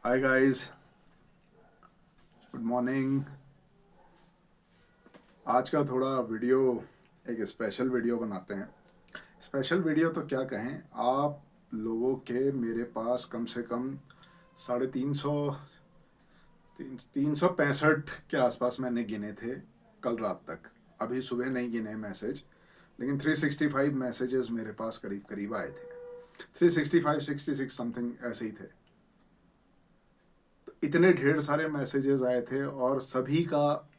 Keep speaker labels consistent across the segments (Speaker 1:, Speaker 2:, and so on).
Speaker 1: Hi guys, good morning. आज का थोड़ा वीडियो एक स्पेशल वीडियो बनाते हैं। स्पेशल वीडियो तो क्या कहें, आप लोगों के मेरे पास कम से कम 350 365 के आसपास मैंने गिने थे कल रात तक। अभी सुबह नहीं गिने मैसेज, लेकिन 365 मैसेजेस मेरे पास करीब करीब आए थे। 365 66 समथिंग ऐसे ही थे। तो इतने ढेर सारे मैसेजेस आए थे और सभी का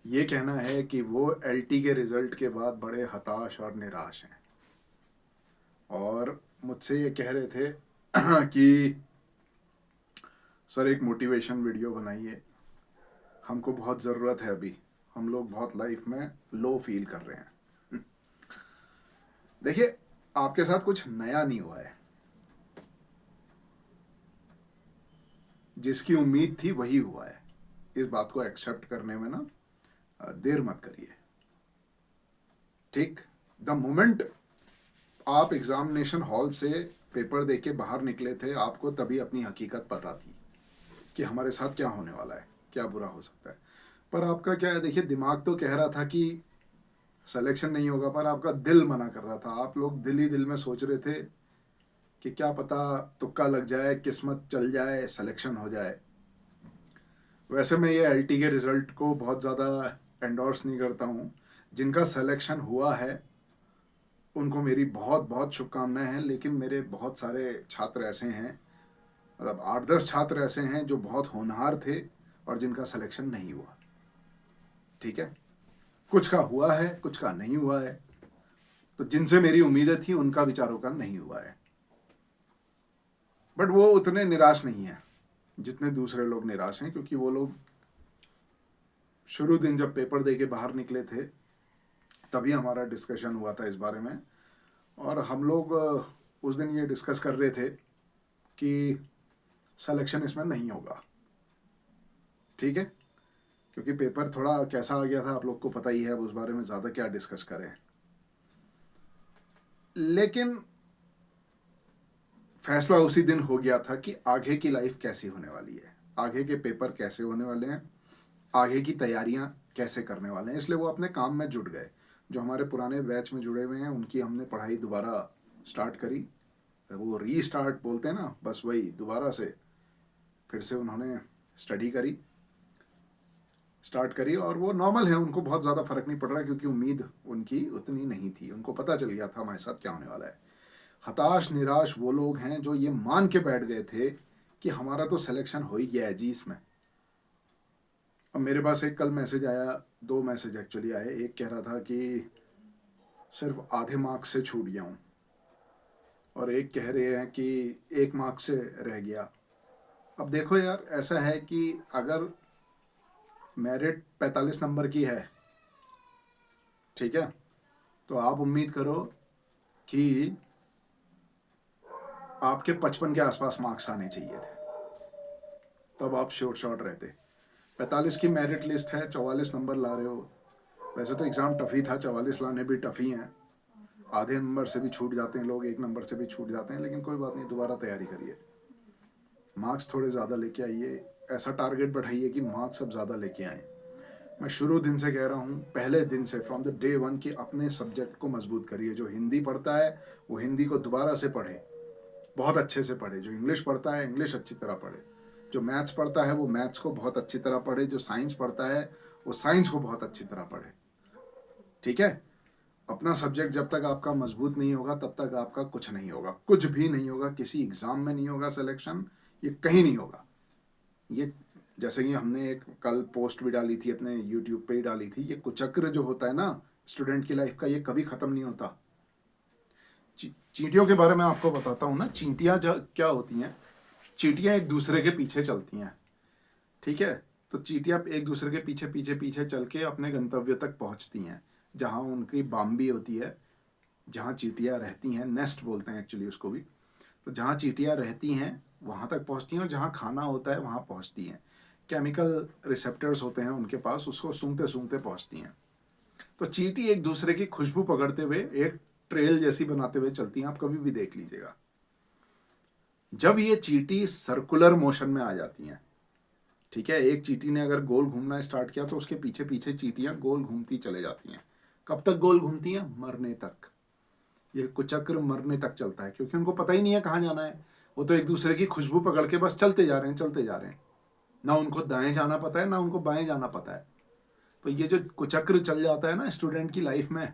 Speaker 1: ये कहना है कि वो एलटी के रिजल्ट के बाद बड़े हताश और निराश हैं। और मुझसे ये कह रहे थे कि सर एक मोटिवेशन वीडियो बनाइए, हमको बहुत ज़रूरत है। अभी हम लोग बहुत लाइफ में लो फील कर रहे हैं। देखिए, आपके साथ कुछ नया नहीं हुआ है। जिसकी उम्मीद थी वही हुआ है। इस बात को एक्सेप्ट करने में ना देर मत करिए। ठीक, द मोमेंट आप एग्जामिनेशन हॉल से पेपर दे के बाहर निकले थे, आपको तभी अपनी हकीकत पता थी कि हमारे साथ क्या होने वाला है, क्या बुरा हो सकता है। पर आपका क्या है, देखिए, दिमाग तो कह रहा था कि सिलेक्शन नहीं होगा, पर आपका दिल मना कर रहा था। आप लोग दिल ही दिल में सोच रहे थे कि क्या पता तुक्का लग जाए, किस्मत चल जाए, सिलेक्शन हो जाए। वैसे मैं ये एलटी के रिजल्ट को बहुत ज़्यादा एंडोर्स नहीं करता हूँ। जिनका सिलेक्शन हुआ है उनको मेरी बहुत बहुत शुभकामनाएं हैं, लेकिन मेरे बहुत सारे छात्र ऐसे हैं, मतलब 8-10 छात्र ऐसे हैं जो बहुत होनहार थे और जिनका सिलेक्शन नहीं हुआ। ठीक है, कुछ का हुआ है, कुछ का नहीं हुआ है। तो जिनसे मेरी उम्मीदें थी उनका विचारों का नहीं हुआ है। बट वो उतने निराश नहीं है जितने दूसरे लोग निराश हैं, क्योंकि वो लोग शुरू दिन जब पेपर दे के बाहर निकले थे तभी हमारा डिस्कशन हुआ था इस बारे में। और हम लोग उस दिन ये डिस्कस कर रहे थे कि सिलेक्शन इसमें नहीं होगा। ठीक है, क्योंकि पेपर थोड़ा कैसा आ गया था आप लोग को पता ही है, अब उस बारे में ज़्यादा क्या डिस्कस करें। लेकिन फैसला उसी दिन हो गया था कि आगे की लाइफ कैसी होने वाली है, आगे के पेपर कैसे होने वाले हैं, आगे की तैयारियां कैसे करने वाले हैं। इसलिए वो अपने काम में जुट गए। जो हमारे पुराने बैच में जुड़े हुए हैं उनकी हमने पढ़ाई दोबारा स्टार्ट करी। वो रीस्टार्ट बोलते हैं ना, बस वही दोबारा से फिर से उन्होंने स्टडी करी, स्टार्ट करी। और वो नॉर्मल है, उनको बहुत ज़्यादा फर्क नहीं पड़ रहा, क्योंकि उम्मीद उनकी उतनी नहीं थी। उनको पता चल गया था हमारे साथ क्या होने वाला है। हताश निराश वो लोग हैं जो ये मान के बैठ गए थे कि हमारा तो सिलेक्शन हो ही गया है जी इसमें। अब मेरे पास एक कल मैसेज आया, दो मैसेज एक्चुअली आए। एक कह रहा था कि सिर्फ आधे मार्क्स से छूट गया हूँ, और एक कह रहे हैं कि 1 मार्क्स से रह गया। अब देखो यार, ऐसा है कि अगर मेरिट 45 नंबर की है, ठीक है, तो आप उम्मीद करो कि आपके 55 के आसपास मार्क्स आने चाहिए थे, तब आप श्योर शॉट रहते। 45 की मेरिट लिस्ट है, 44 नंबर ला रहे हो। वैसे तो एग्ज़ाम टफ ही था, 44 लाने भी टफ ही हैं। आधे नंबर से भी छूट जाते हैं लोग, 1 नंबर से भी छूट जाते हैं, लेकिन कोई बात नहीं, दोबारा तैयारी करिए, मार्क्स थोड़े ज़्यादा लेके आइए। ऐसा टारगेट बढ़ाइए कि मार्क्स अब ज़्यादा लेके आएँ। मैं शुरू दिन से कह रहा हूँ, पहले दिन से, फ्रॉम द डे वन, कि अपने सब्जेक्ट को मजबूत करिए। जो हिंदी पढ़ता है वो हिंदी को दोबारा से पढ़े, बहुत अच्छे से पढ़े। जो इंग्लिश पढ़ता है इंग्लिश अच्छी तरह पढ़े। जो मैथ्स पढ़ता है वो मैथ्स को बहुत अच्छी तरह पढ़े। जो साइंस पढ़ता है वो साइंस को बहुत अच्छी तरह पढ़े। ठीक है, अपना सब्जेक्ट जब तक आपका मजबूत नहीं होगा तब तक आपका कुछ नहीं होगा, कुछ भी नहीं होगा। किसी एग्ज़ाम में नहीं होगा सिलेक्शन, ये कहीं नहीं होगा। ये जैसे कि हमने एक कल पोस्ट भी डाली थी, अपने यूट्यूब पे ही डाली थी, ये कुचक्र जो होता है ना स्टूडेंट की लाइफ का, ये कभी ख़त्म नहीं होता। चींटियों के बारे में आपको बताता हूँ ना। चींटियाँ जो क्या होती हैं, चींटियाँ एक दूसरे के पीछे चलती हैं। ठीक है, तो चींटियाँ एक दूसरे के पीछे पीछे पीछे चल के अपने गंतव्य तक पहुँचती हैं, जहाँ उनकी बाम्बी होती है, जहाँ चींटियाँ रहती हैं। नेस्ट बोलते हैं एक्चुअली उसको भी। तो जहाँ चींटियाँ रहती हैं वहाँ तक पहुँचती हैं, और जहाँ खाना होता है वहाँ पहुँचती हैं। केमिकल रिसेप्टर्स होते हैं उनके पास, उसको सूंघते सूंघते पहुँचती हैं। तो चींटी एक दूसरे की खुशबू पकड़ते हुए एक ट्रेल जैसी बनाते हुए चलती हैं, आप कभी भी देख लीजिएगा। जब ये चींटी सर्कुलर मोशन में आ जाती हैं, ठीक है, एक चींटी ने अगर गोल घूमना स्टार्ट किया तो उसके पीछे पीछे चींटियां गोल घूमती चले जाती हैं। कब तक गोल घूमती हैं? मरने तक। ये कुचक्र मरने तक चलता है, क्योंकि उनको पता ही नहीं है कहाँ जाना है। वो तो एक दूसरे की खुशबू पकड़ के बस चलते जा रहे हैं, चलते जा रहे हैं। ना उनको दाएं जाना पता है, ना उनको बाएं जाना पता है। तो ये जो कुचक्र चल जाता है ना स्टूडेंट की लाइफ में,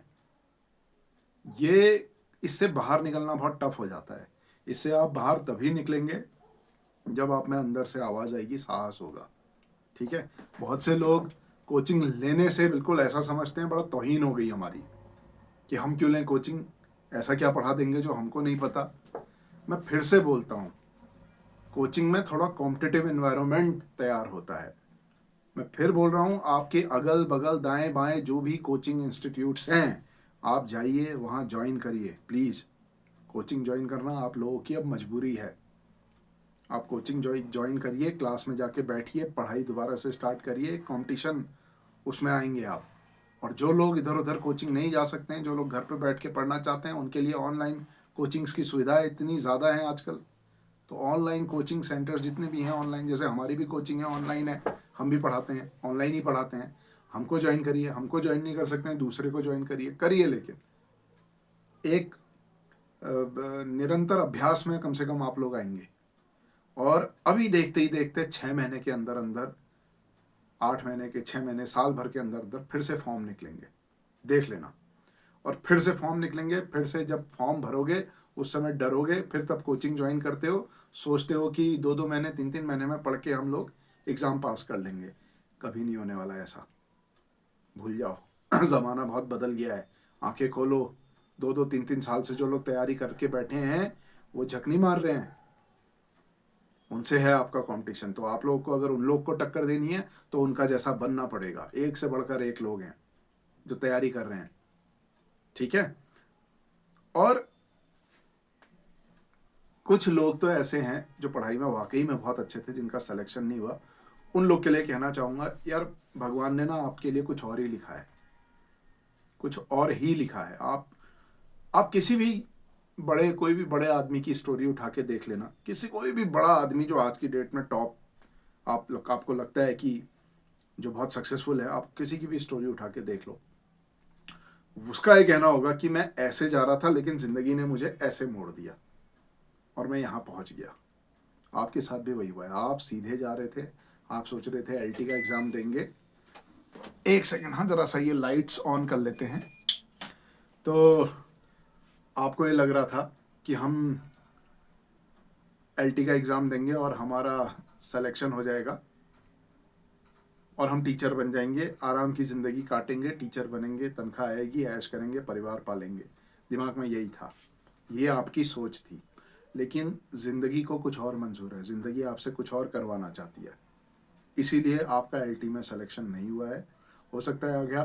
Speaker 1: ये इससे बाहर निकलना बहुत टफ हो जाता है। इससे आप बाहर तभी निकलेंगे जब आप में अंदर से आवाज़ आएगी, साहस होगा। ठीक है। बहुत से लोग कोचिंग लेने से बिल्कुल ऐसा समझते हैं, बड़ा तौहीन हो गई हमारी कि हम क्यों लें कोचिंग, ऐसा क्या पढ़ा देंगे जो हमको नहीं पता। मैं फिर से बोलता हूँ, कोचिंग में थोड़ा कॉम्पिटिटिव एनवायरनमेंट तैयार होता है। मैं फिर बोल रहा हूँ, आपके अगल बगल दाएं बाएं जो भी कोचिंग इंस्टीट्यूट्स हैं, आप जाइए वहाँ ज्वाइन करिए प्लीज़। कोचिंग ज्वाइन करना आप लोगों की अब मजबूरी है। आप कोचिंग ज्वाइन करिए, क्लास में जाके बैठिए, पढ़ाई दोबारा से स्टार्ट करिए, कंपटीशन उसमें आएंगे आप। और जो लोग इधर उधर कोचिंग नहीं जा सकते हैं, जो लोग घर पे बैठ के पढ़ना चाहते हैं, उनके लिए ऑनलाइन कोचिंग्स की सुविधाएं इतनी ज़्यादा हैं आजकल। तो ऑनलाइन कोचिंग सेंटर्स जितने भी हैं ऑनलाइन, जैसे हमारी भी कोचिंग है ऑनलाइन है, हम भी पढ़ाते हैं, ऑनलाइन ही पढ़ाते हैं। हमको ज्वाइन करिए, हमको ज्वाइन नहीं कर सकते हैं, दूसरे को ज्वाइन करिए, करिए। लेकिन एक निरंतर अभ्यास में कम से कम आप लोग आएंगे। और अभी देखते ही देखते 6 महीने के अंदर अंदर, 8 महीने के, 6 महीने, साल भर के अंदर अंदर फिर से फॉर्म निकलेंगे, देख लेना। और फिर से फॉर्म निकलेंगे, फिर से जब फॉर्म भरोगे उस समय डरोगे, फिर तब कोचिंग ज्वाइन करते हो, सोचते हो कि 2-2 महीने, 3-3 महीने में पढ़ के हम लोग एग्ज़ाम पास कर लेंगे। कभी नहीं होने वाला ऐसा, भूल जाओ। ज़माना बहुत बदल गया है, आंखें खोलो। 2-2, 3-3 साल से जो लोग तैयारी करके बैठे हैं वो झकनी मार रहे हैं, उनसे है आपका कंपटीशन। तो आप लोगों को अगर उन लोग को टक्कर देनी है तो उनका जैसा बनना पड़ेगा। एक से बढ़कर एक लोग हैं जो तैयारी कर रहे हैं, ठीक है। और कुछ लोग तो ऐसे हैं जो पढ़ाई में वाकई में बहुत अच्छे थे, जिनका सिलेक्शन नहीं हुआ। उन लोग के लिए कहना चाहूँगा, यार भगवान ने ना आपके लिए कुछ और ही लिखा है, कुछ और ही लिखा है। आप किसी भी बड़े, कोई भी बड़े आदमी की स्टोरी उठा के देख लेना, किसी कोई भी बड़ा आदमी जो आज की डेट में टॉप, आपको लगता है कि जो बहुत सक्सेसफुल है, आप किसी की भी स्टोरी उठा के देख लो, उसका ये कहना होगा कि मैं ऐसे जा रहा था लेकिन ज़िंदगी ने मुझे ऐसे मोड़ दिया और मैं यहाँ पहुँच गया। आपके साथ भी वही हुआ है। आप सीधे जा रहे थे, आप सोच रहे थे एलटी का एग्ज़ाम देंगे। एक सेकंड, हाँ ज़रा सा ये लाइट्स ऑन कर लेते हैं। तो आपको ये लग रहा था कि हम एलटी का एग्ज़ाम देंगे और हमारा सिलेक्शन हो जाएगा और हम टीचर बन जाएंगे, आराम की ज़िंदगी काटेंगे, टीचर बनेंगे, तनख्वाह आएगी, ऐश करेंगे, परिवार पालेंगे। दिमाग में यही था, ये आपकी सोच थी। लेकिन ज़िंदगी को कुछ और मंजूर है, ज़िंदगी आपसे कुछ और करवाना चाहती है, इसीलिए आपका एलटी में सिलेक्शन नहीं हुआ है। हो सकता है आगे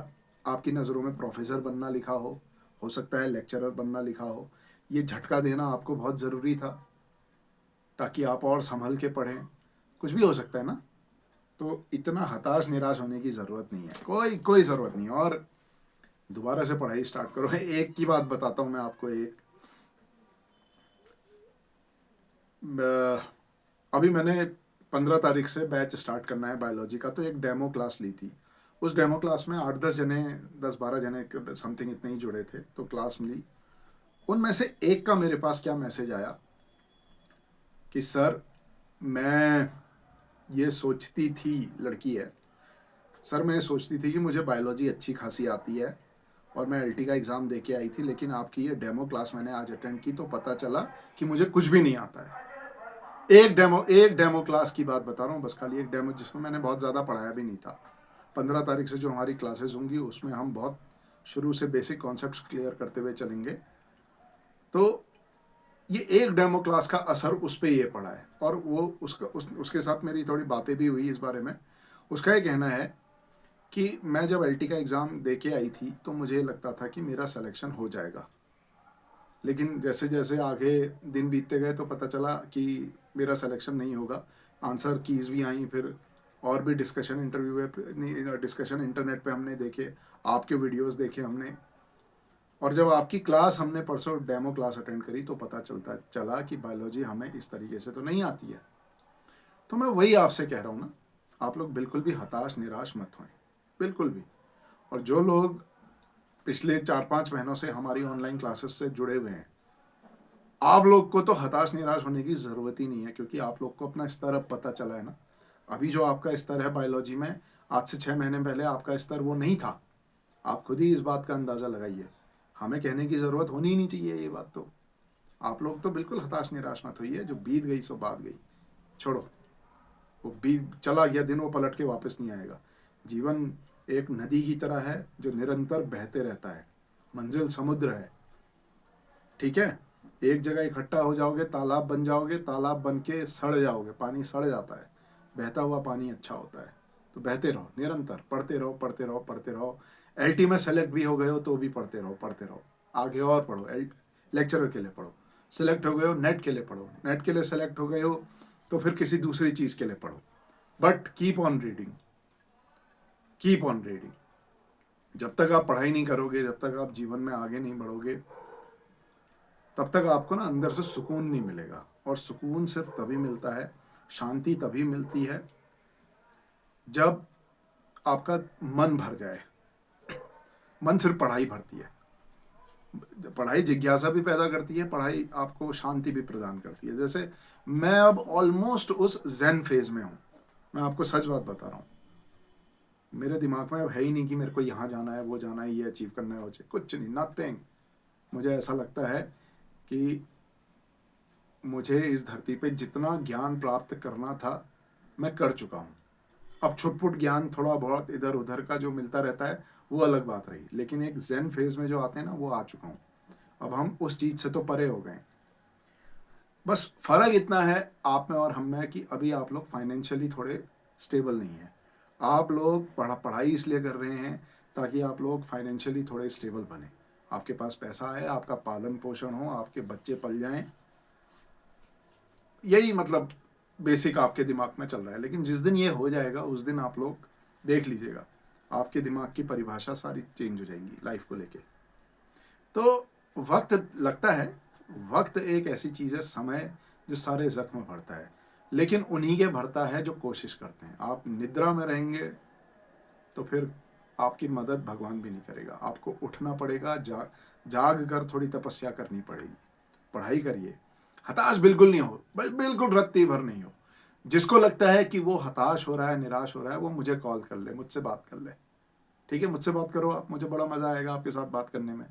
Speaker 1: आपकी नज़रों में प्रोफेसर बनना लिखा हो सकता है लेक्चरर बनना लिखा हो। ये झटका देना आपको बहुत ज़रूरी था ताकि आप और संभल के पढ़ें, कुछ भी हो सकता है ना। तो इतना हताश निराश होने की ज़रूरत नहीं है, कोई कोई ज़रूरत नहीं है। और दोबारा से पढ़ाई स्टार्ट करो। एक की बात बताता हूँ मैं आपको, अभी मैंने 15 तारीख से बैच स्टार्ट करना है बायोलॉजी का, तो एक डेमो क्लास ली थी। उस डेमो क्लास में 8-10 जने, 10-12 जने समथिंग इतने ही जुड़े थे, तो क्लास मिली। उनमें से एक का मेरे पास क्या मैसेज आया कि सर, मैं ये सोचती थी, लड़की है, सर मैं ये सोचती थी कि मुझे बायोलॉजी अच्छी खासी आती है और मैं एलटी का एग्ज़ाम दे के आई थी, लेकिन आपकी ये डेमो क्लास मैंने आज अटेंड की तो पता चला कि मुझे कुछ भी नहीं आता है। एक डेमो क्लास की बात बता रहा हूँ, बस खाली एक डेमो, जिसमें मैंने बहुत ज़्यादा पढ़ाया भी नहीं था। 15 तारीख से जो हमारी क्लासेस होंगी उसमें हम बहुत शुरू से बेसिक कॉन्सेप्ट्स क्लियर करते हुए चलेंगे। तो ये एक डेमो क्लास का असर उस पर ये पड़ा है। और वो उसके साथ मेरी थोड़ी बातें भी हुई इस बारे में। उसका ये कहना है कि मैं जब एलटी का एग्ज़ाम दे के आई थी तो मुझे लगता था कि मेरा सिलेक्शन हो जाएगा, लेकिन जैसे जैसे आगे दिन बीतते गए तो पता चला कि मेरा सिलेक्शन नहीं होगा। आंसर कीज़ भी आई, फिर और भी डिस्कशन इंटरव्यू है, डिस्कशन इंटरनेट पे हमने देखे, आपके वीडियोस देखे हमने। और जब आपकी क्लास हमने परसों डेमो क्लास अटेंड करी तो पता चला कि बायोलॉजी हमें इस तरीके से तो नहीं आती है। तो मैं वही आपसे कह रहा हूँ ना, आप लोग बिल्कुल भी हताश निराश मत हों, बिल्कुल भी। और जो लोग पिछले 4-5 महीनों से हमारी ऑनलाइन क्लासेस से जुड़े हुए हैं, आप लोग को तो हताश निराश होने की ज़रूरत ही नहीं है, क्योंकि आप लोग को अपना स्तर अब पता चला है ना। अभी जो आपका स्तर है बायोलॉजी में, आज से 6 महीने पहले आपका स्तर वो नहीं था। आप खुद ही इस बात का अंदाज़ा लगाइए। हमें कहने की ज़रूरत होनी ही नहीं चाहिए ये बात। तो आप लोग तो बिल्कुल हताश निराश मत होइए, जो बीत गई सो बात गई, छोड़ो। वो बीत चला गया दिन, वो पलट के वापस नहीं आएगा। जीवन एक नदी की तरह है जो निरंतर बहते रहता है। मंजिल समुद्र है, ठीक है। एक जगह इकट्ठा हो जाओगे, तालाब बन जाओगे, तालाब बन के सड़ जाओगे, पानी सड़ जाता है। बहता हुआ पानी अच्छा होता है। तो बहते रहो, निरंतर पढ़ते रहो, पढ़ते रहो, पढ़ते रहो। एलटी में सेलेक्ट भी हो गए हो तो भी पढ़ते रहो, पढ़ते रहो। आगे और पढ़ो, लेक्चरर के लिए पढ़ो। सेलेक्ट हो गए हो, नेट के लिए पढ़ो। नेट के लिए सेलेक्ट हो गए हो तो फिर किसी दूसरी चीज़ के लिए पढ़ो। But keep on reading, keep on reading. जब तक आप पढ़ाई नहीं करोगे, जब तक आप जीवन में आगे नहीं बढ़ोगे, तब तक आपको ना अंदर से सुकून नहीं मिलेगा। और सुकून सिर्फ तभी मिलता है, शांति तभी मिलती है जब आपका मन भर जाए। मन सिर्फ पढ़ाई भरती है। पढ़ाई जिज्ञासा भी पैदा करती है, पढ़ाई आपको शांति भी प्रदान करती है। जैसे मैं अब ऑलमोस्ट उस ज़ेन फेज में हूँ। मैं आपको सच बात बता रहा हूँ, मेरे दिमाग में अब है ही नहीं कि मेरे को यहाँ जाना है, वो जाना है, ये अचीव करना है, वो अचीव, कुछ नहीं, नथिंग। मुझे ऐसा लगता है कि मुझे इस धरती पे जितना ज्ञान प्राप्त करना था मैं कर चुका हूँ। अब छुटपुट ज्ञान थोड़ा बहुत इधर उधर का जो मिलता रहता है वो अलग बात रही, लेकिन एक ज़ेन फेज में जो आते हैं ना, वो आ चुका हूँ। अब हम उस चीज़ से तो परे हो गए। बस फ़र्क इतना है आप में और हम में कि अभी आप लोग फाइनेंशियली थोड़े स्टेबल नहीं हैं। आप लोग पढ़ाई इसलिए कर रहे हैं ताकि आप लोग फाइनेंशियली थोड़े स्टेबल बने। आपके पास पैसा है, आपका पालन पोषण हो, आपके बच्चे पल जाएं, यही मतलब बेसिक आपके दिमाग में चल रहा है। लेकिन जिस दिन ये हो जाएगा उस दिन आप लोग देख लीजिएगा, आपके दिमाग की परिभाषा सारी चेंज हो जाएंगी लाइफ को लेके। तो वक्त लगता है, वक्त एक ऐसी चीज़ है, समय जो सारे जख्म भरता है, लेकिन उन्हीं के भरता है जो कोशिश करते हैं। आप निद्रा में रहेंगे तो फिर आपकी मदद भगवान भी नहीं करेगा। आपको उठना पड़ेगा, जाग कर थोड़ी तपस्या करनी पड़ेगी। पढ़ाई करिए, हताश बिल्कुल नहीं हो, बिल्कुल रत्ती भर नहीं हो। जिसको लगता है कि वो हताश हो रहा है, निराश हो रहा है, वो मुझे कॉल कर ले, मुझसे बात कर ले, ठीक है। मुझसे बात करो आप, मुझे बड़ा मज़ा आएगा आपके साथ बात करने में।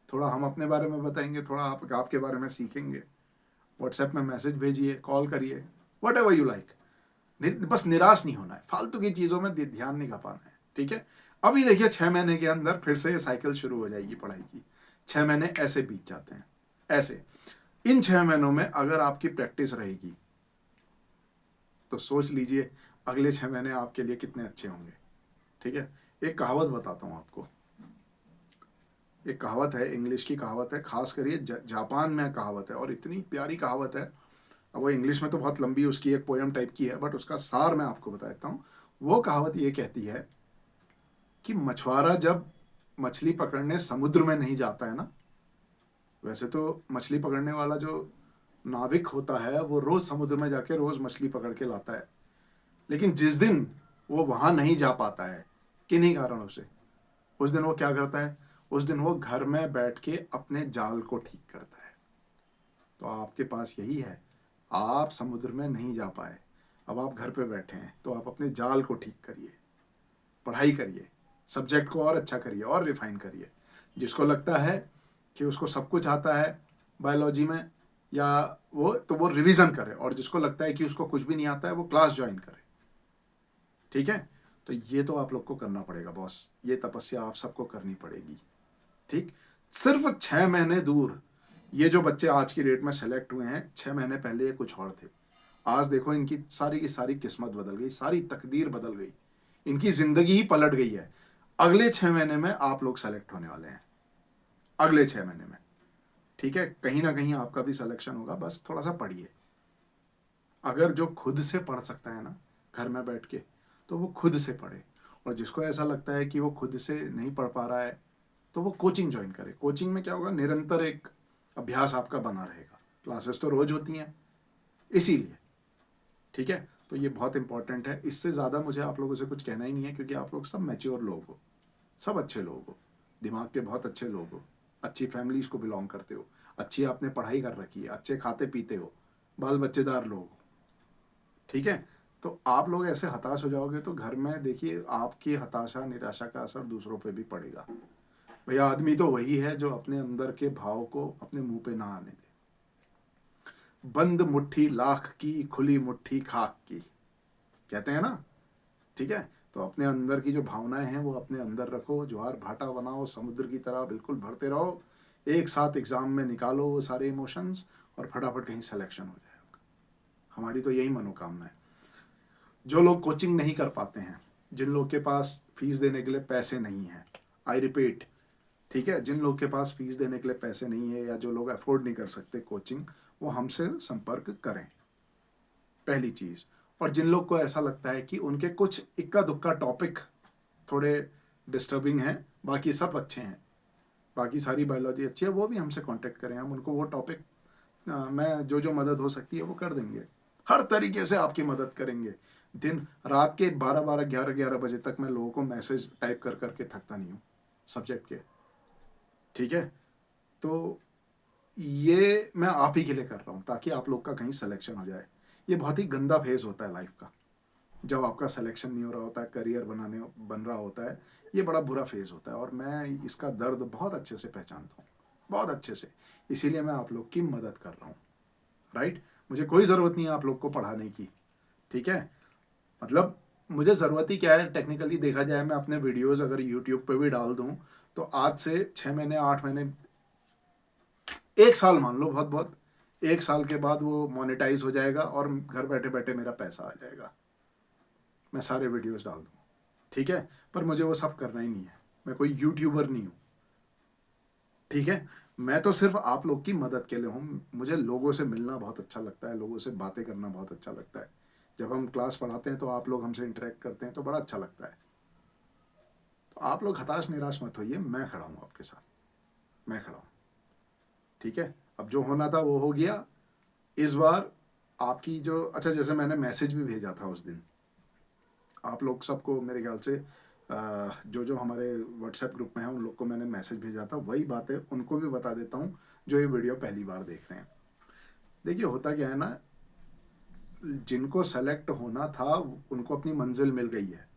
Speaker 1: थोड़ा हम अपने बारे में बताएंगे, थोड़ा आप आपके बारे में सीखेंगे। व्हाट्सएप में मैसेज भेजिए, कॉल करिए, वट एवर यू लाइक। बस निराश नहीं होना है, फालतू की चीज़ों में ध्यान नहीं खपाना है, ठीक है। अभी देखिए 6 महीने के अंदर फिर से ये साइकिल शुरू हो जाएगी पढ़ाई की। 6 महीने ऐसे बीत जाते हैं, ऐसे। इन 6 महीनों में अगर आपकी प्रैक्टिस रहेगी तो सोच लीजिए अगले 6 महीने आपके लिए कितने अच्छे होंगे, ठीक है। एक कहावत बताता हूँ आपको। एक कहावत है, इंग्लिश की कहावत है, खास करिए जापान में कहावत है, और इतनी प्यारी कहावत है। अब वो इंग्लिश में तो बहुत लंबी उसकी एक पोयम टाइप की है, बट उसका सार मैं आपको बता देता हूँ। वो कहावत ये कहती है कि मछुआरा जब मछली पकड़ने समुद्र में नहीं जाता है ना, वैसे तो मछली पकड़ने वाला जो नाविक होता है वो रोज समुद्र में जाके रोज मछली पकड़ के लाता है, लेकिन जिस दिन वो वहां नहीं जा पाता है किन्हीं कारणों से, उस दिन वो क्या करता है, उस दिन वो घर में बैठ के अपने जाल को ठीक करता है। तो आपके पास यही है, आप समुद्र में नहीं जा पाए, अब आप घर पे बैठे हैं, तो आप अपने जाल को ठीक करिए, पढ़ाई करिए, सब्जेक्ट को और अच्छा करिए और रिफाइन करिए। जिसको लगता है कि उसको सब कुछ आता है बायोलॉजी में या वो रिवीजन करे, और जिसको लगता है कि उसको कुछ भी नहीं आता है वो क्लास ज्वाइन करे, ठीक है। तो ये तो आप लोग को करना पड़ेगा बॉस, ये तपस्या आप सबको करनी पड़ेगी, ठीक। सिर्फ 6 महीने दूर, ये जो बच्चे आज की डेट में सेलेक्ट हुए हैं, 6 महीने पहले ये कुछ और थे। आज देखो इनकी सारी की सारी किस्मत बदल गई, सारी तकदीर बदल गई, इनकी जिंदगी ही पलट गई है। अगले 6 महीने में आप लोग सेलेक्ट होने वाले हैं, अगले 6 महीने में, ठीक है। कहीं ना कहीं आपका भी सिलेक्शन होगा, बस थोड़ा सा पढ़िए। अगर जो खुद से पढ़ सकता है ना घर में बैठ के, तो वो खुद से पढ़े। और जिसको ऐसा लगता है कि वो खुद से नहीं पढ़ पा रहा है, तो वो कोचिंग ज्वाइन करे। कोचिंग में क्या होगा, निरंतर एक अभ्यास आपका बना रहेगा। क्लासेस तो रोज होती हैं इसीलिए, ठीक है। तो ये बहुत इंपॉर्टेंट है। इससे ज़्यादा मुझे आप लोगों से कुछ कहना ही नहीं है, क्योंकि आप लोग सब मैच्योर लोग हो, सब अच्छे लोग हो, दिमाग के बहुत अच्छे लोग हो, अच्छी फैमिलीज को बिलोंग करते हो, अच्छी आपने पढ़ाई कर रखी है, अच्छे खाते पीते हो, बाल बच्चेदार लोग हो, ठीक है। तो आप लोग ऐसे हताश हो जाओगे तो घर में देखिए आपकी हताशा निराशा का असर दूसरों पे भी पड़ेगा। भैया आदमी तो वही है जो अपने अंदर के भाव को अपने मुंह पे ना आने दे। बंद मुट्ठी लाख की, खुली मुट्ठी खाक की, कहते हैं ना, ठीक है। तो अपने अंदर की जो भावनाएं हैं वो अपने अंदर रखो, ज्वार भाटा बनाओ, समुद्र की तरह बिल्कुल भरते रहो, एक साथ एग्जाम में निकालो वो सारे इमोशंस, और फटाफट कहीं सिलेक्शन हो जाए आपका। हमारी तो यही मनोकामना है। जो लोग कोचिंग नहीं कर पाते हैं, जिन लोग के पास फीस देने के लिए पैसे नहीं है, आई रिपीट, ठीक है, जिन लोग के पास फीस देने के लिए पैसे नहीं है या जो लोग अफोर्ड नहीं कर सकते कोचिंग, वो हमसे संपर्क करें, पहली चीज़। और जिन लोग को ऐसा लगता है कि उनके कुछ इक्का दुक्का टॉपिक थोड़े डिस्टर्बिंग हैं, बाकी सब अच्छे हैं, बाकी सारी बायोलॉजी अच्छी है, वो भी हमसे कांटेक्ट करें, हम उनको वो टॉपिक में जो जो मदद हो सकती है वो कर देंगे। हर तरीके से आपकी मदद करेंगे। दिन रात के 12-12, 11-11 बजे तक मैं लोगों को मैसेज टाइप कर करके थकता नहीं हूँ सब्जेक्ट के, ठीक है। तो ये मैं आप ही के लिए कर रहा हूँ ताकि आप लोग का कहीं सिलेक्शन हो जाए। ये बहुत ही गंदा फेज होता है लाइफ का, जब आपका सिलेक्शन नहीं हो रहा होता है, करियर बन रहा होता है, ये बड़ा बुरा फेज होता है, और मैं इसका दर्द बहुत अच्छे से पहचानता हूँ, बहुत अच्छे से। इसीलिए मैं आप लोग की मदद कर रहा हूँ, राइट। मुझे कोई ज़रूरत नहीं है आप लोग को पढ़ाने की, ठीक है। मतलब मुझे ज़रूरत ही क्या है, टेक्निकली देखा जाए, मैं अपने वीडियोज़ अगर यूट्यूब पे भी डाल दूँ तो आज से 6 महीने, 8 महीने, 1 साल मान लो, बहुत बहुत 1 साल के बाद वो मोनेटाइज हो जाएगा और घर बैठे बैठे मेरा पैसा आ जाएगा, मैं सारे वीडियोज़ डाल दूँ, ठीक है। पर मुझे वो सब करना ही नहीं है, मैं कोई यूट्यूबर नहीं हूँ, ठीक है। मैं तो सिर्फ आप लोग की मदद के लिए हूँ। मुझे लोगों से मिलना बहुत अच्छा लगता है, लोगों से बातें करना बहुत अच्छा लगता है। जब हम क्लास पढ़ाते हैं तो आप लोग हमसे इंटरेक्ट करते हैं तो बड़ा अच्छा लगता है। तो आप लोग हताश निराश मत होइए, मैं खड़ा हूँ आपके साथ, मैं खड़ा हूँ, ठीक है। अब जो होना था वो हो गया। इस बार आपकी जो, अच्छा, जैसे मैंने मैसेज भी भेजा था उस दिन आप लोग सबको, मेरे ख्याल से जो जो हमारे व्हाट्सएप ग्रुप में है उन लोग को मैंने मैसेज भेजा था, वही बातें उनको भी बता देता हूँ जो ये वीडियो पहली बार देख रहे हैं। देखिए होता क्या है ना, जिनको सेलेक्ट होना था उनको अपनी मंजिल मिल गई है,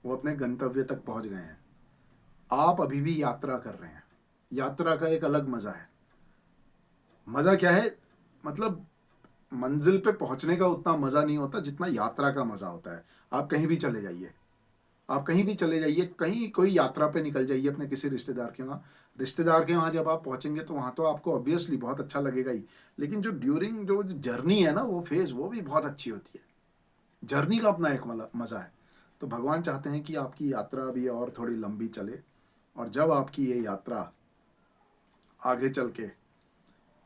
Speaker 1: वो अपने गंतव्य तक पहुंच गए हैं। आप अभी भी यात्रा कर रहे हैं। यात्रा का एक अलग मज़ा है। मज़ा क्या है, मतलब मंजिल पे पहुंचने का उतना मज़ा नहीं होता जितना यात्रा का मज़ा होता है। आप कहीं भी चले जाइए, आप कहीं भी चले जाइए, कहीं कोई यात्रा पे निकल जाइए अपने किसी रिश्तेदार के वहाँ। रिश्तेदार के वहाँ जब आप पहुँचेंगे तो वहाँ तो आपको ऑब्वियसली बहुत अच्छा लगेगा ही, लेकिन जो ड्यूरिंग जो जर्नी है ना, वो फेज़ वो भी बहुत अच्छी होती है। जर्नी का अपना एक मज़ा है। तो भगवान चाहते हैं कि आपकी यात्रा भी और थोड़ी लंबी चले, और जब आपकी ये यात्रा आगे चल के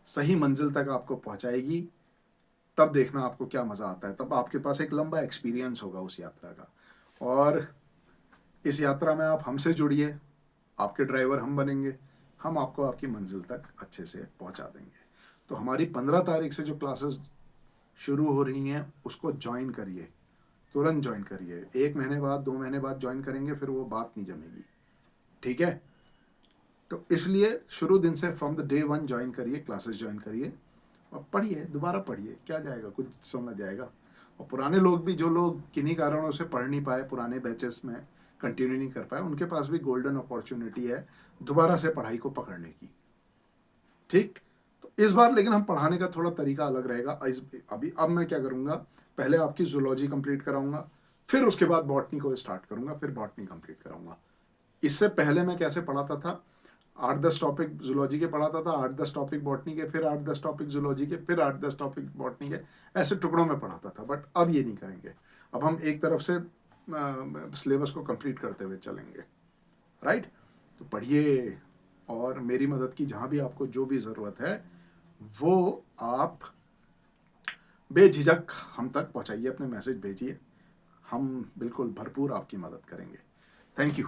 Speaker 1: सही मंजिल तक आपको पहुँचाएगी, तब देखना आपको क्या मज़ा आता है। तब आपके पास एक लंबा एक्सपीरियंस होगा उस यात्रा का। और इस यात्रा में आप हमसे जुड़िए, आपके ड्राइवर हम बनेंगे, हम आपको आपकी मंजिल तक अच्छे से पहुंचा देंगे। तो हमारी 15 तारीख से जो क्लासेस शुरू हो रही हैं उसको ज्वाइन करिए, तुरंत ज्वाइन करिए। 1 महीने बाद, 2 महीने बाद ज्वाइन करेंगे फिर वो बात नहीं जमेगी, ठीक है। तो इसलिए शुरू दिन से फ्रॉम द डे 1 ज्वाइन करिए, क्लासेस ज्वाइन करिए और पढ़िए, दोबारा पढ़िए, क्या जाएगा, कुछ समझ जाएगा। और पुराने लोग भी, जो लोग किन्हीं कारणों से पढ़ नहीं पाए, पुराने बैचेस में कंटिन्यू नहीं कर पाए, उनके पास भी गोल्डन अपॉर्चुनिटी है दोबारा से पढ़ाई को पकड़ने की, ठीक। तो इस बार लेकिन हम पढ़ाने का थोड़ा तरीका अलग रहेगा। अभी अब मैं क्या करूँगा, पहले आपकी जूलॉजी कंप्लीट कराऊंगा, फिर उसके बाद बॉटनी को स्टार्ट करूँगा, फिर बॉटनी कंप्लीट कराऊंगा। इससे पहले मैं कैसे पढ़ाता था, 8-10 टॉपिक जूलॉजी के पढ़ाता था, 8-10 टॉपिक बॉटनी के, फिर 8-10 टॉपिक जूलॉजी के, फिर 8-10 टॉपिक बॉटनी के, ऐसे टुकड़ों में पढ़ाता था। बट अब ये नहीं करेंगे, अब हम एक तरफ से सिलेबस को कंप्लीट करते हुए चलेंगे, राइट। तो पढ़िए, और मेरी मदद की जहाँ भी आपको जो भी ज़रूरत है वो आप बेझिझक हम तक पहुँचाइए, अपने मैसेज भेजिए, हम बिल्कुल भरपूर आपकी मदद करेंगे। Thank you.